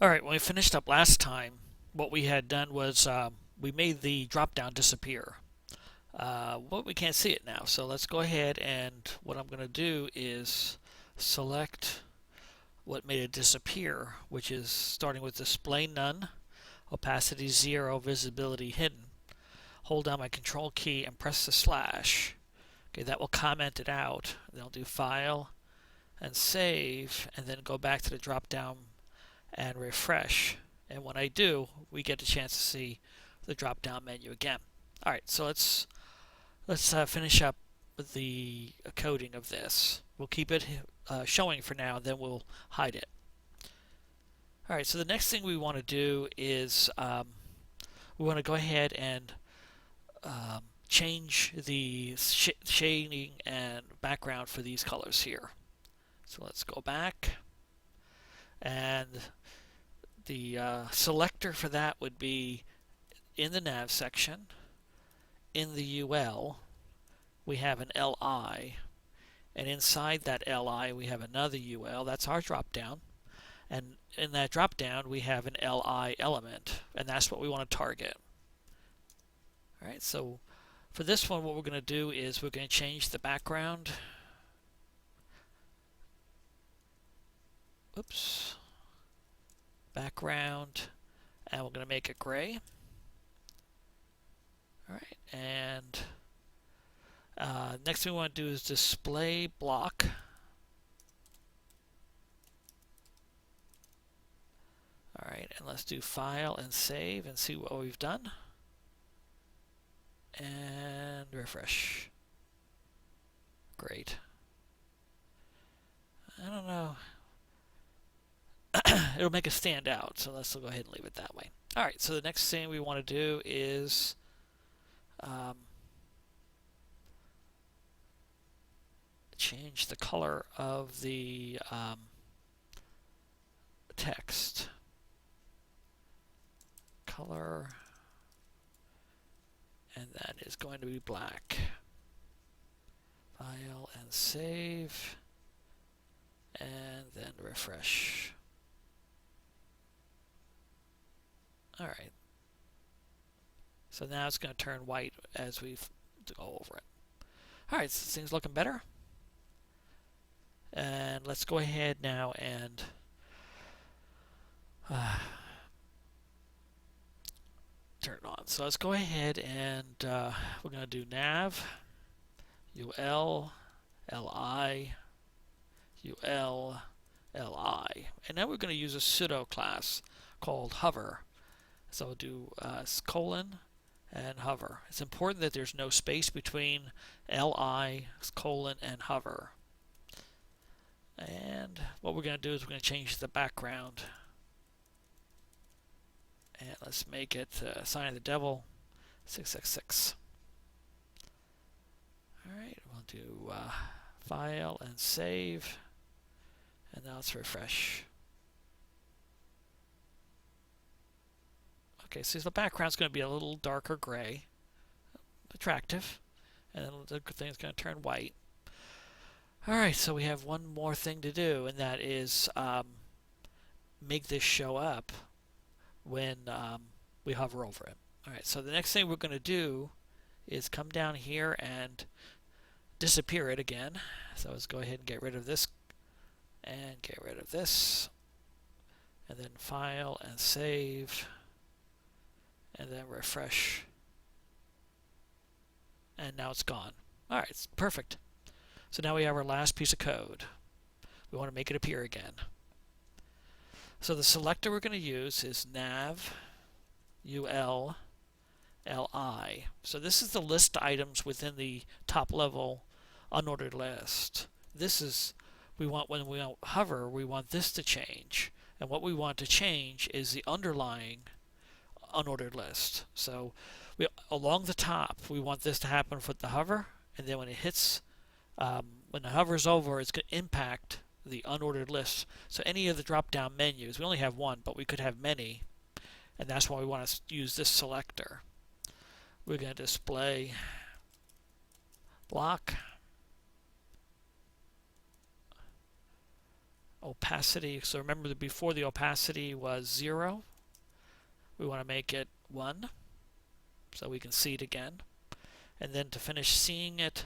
All right, when we finished up last time, what we had done was we made the drop down disappear. Well, we can't see it now, so let's go ahead and what I'm going to do is select what made it disappear, which is starting with display none, opacity 0, visibility hidden. Hold down my control key and press the slash. Okay, that will comment it out. Then I'll do file and save, and then go back to the drop down and refresh. And when I do, we get a chance to see the drop down menu again. All right, so let's finish up with the coding of this. We'll keep it showing for now, then we'll hide it. All right, so the next thing we want to do is we want to go ahead and change the shading and background for these colors here. So let's go back, and the selector for that would be in the nav section. In the UL, we have an LI, and inside that LI we have another UL. That's our drop down, and in that drop down we have an LI element, and that's what we want to target. All right, so for this one, what we're going to do is we're going to change the background. Oops. Background, and we're going to make it gray. All right, and next thing we want to do is display block. All right, and let's do file and save and see what we've done. And refresh. Great. I don't know. It'll make it stand out, so let's go ahead and leave it that way. All right, so the next thing we want to do is change the color of the text. Color, and that is going to be black. File and save, and then refresh. All right. So now it's going to turn white as we go over it. All right, so things looking better. And let's go ahead now and turn it on. So let's go ahead and we're going to do nav, UL, LI, UL, LI. And now we're going to use a pseudo class called hover. So we'll do colon and hover. It's important that there's no space between LI, colon, and hover. And what we're going to do is we're going to change the background. And let's make it sign of the devil 666. Alright, we'll do file and save. And now let's refresh. Okay, so the background's going to be a little darker gray. Attractive. And then the thing's going to turn white. Alright, so we have one more thing to do, and that is make this show up when we hover over it. Alright, so the next thing we're going to do is come down here and disappear it again. So let's go ahead and get rid of this and get rid of this. And then file and save. And then refresh. And now it's gone. Alright, it's perfect. So now we have our last piece of code. We want to make it appear again. So the selector we're going to use is nav, UL, LI. So this is the list items within the top level unordered list. This is, we want, when we hover, we want this to change. And what we want to change is the underlying unordered list. So along the top, we want this to happen with the hover, and then when it hits, when the hover is over, it's going to impact the unordered list. So any of the drop-down menus, we only have one, but we could have many, and that's why we want to use this selector. We're going to display block, opacity. So remember that before the opacity was 0, we want to make it 1 so we can see it again. And then to finish seeing it,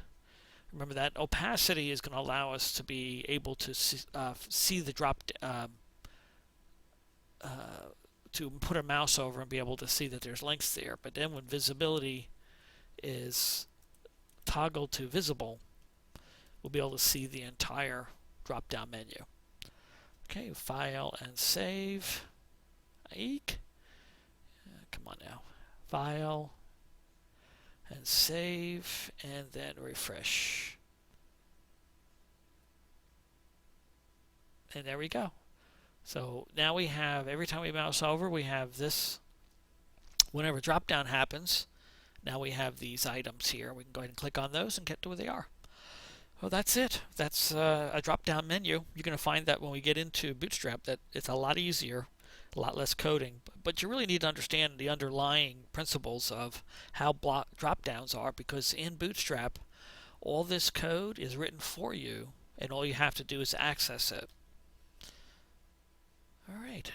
remember that opacity is going to allow us to be able to see the drop, to put a mouse over and be able to see that there's links there. But then when visibility is toggled to visible, we'll be able to see the entire drop-down menu. Okay, file and save. Eek. Come on now. File and save, and then refresh. And there we go. So now we have, every time we mouse over, we have this. Whenever drop down happens, now we have these items here. We can go ahead and click on those and get to where they are. Well, that's it. That's a drop down menu. You're going to find that when we get into Bootstrap that it's a lot easier, a lot less coding. But you really need to understand the underlying principles of how drop downs are, because in Bootstrap, all this code is written for you, and all you have to do is access it. All right.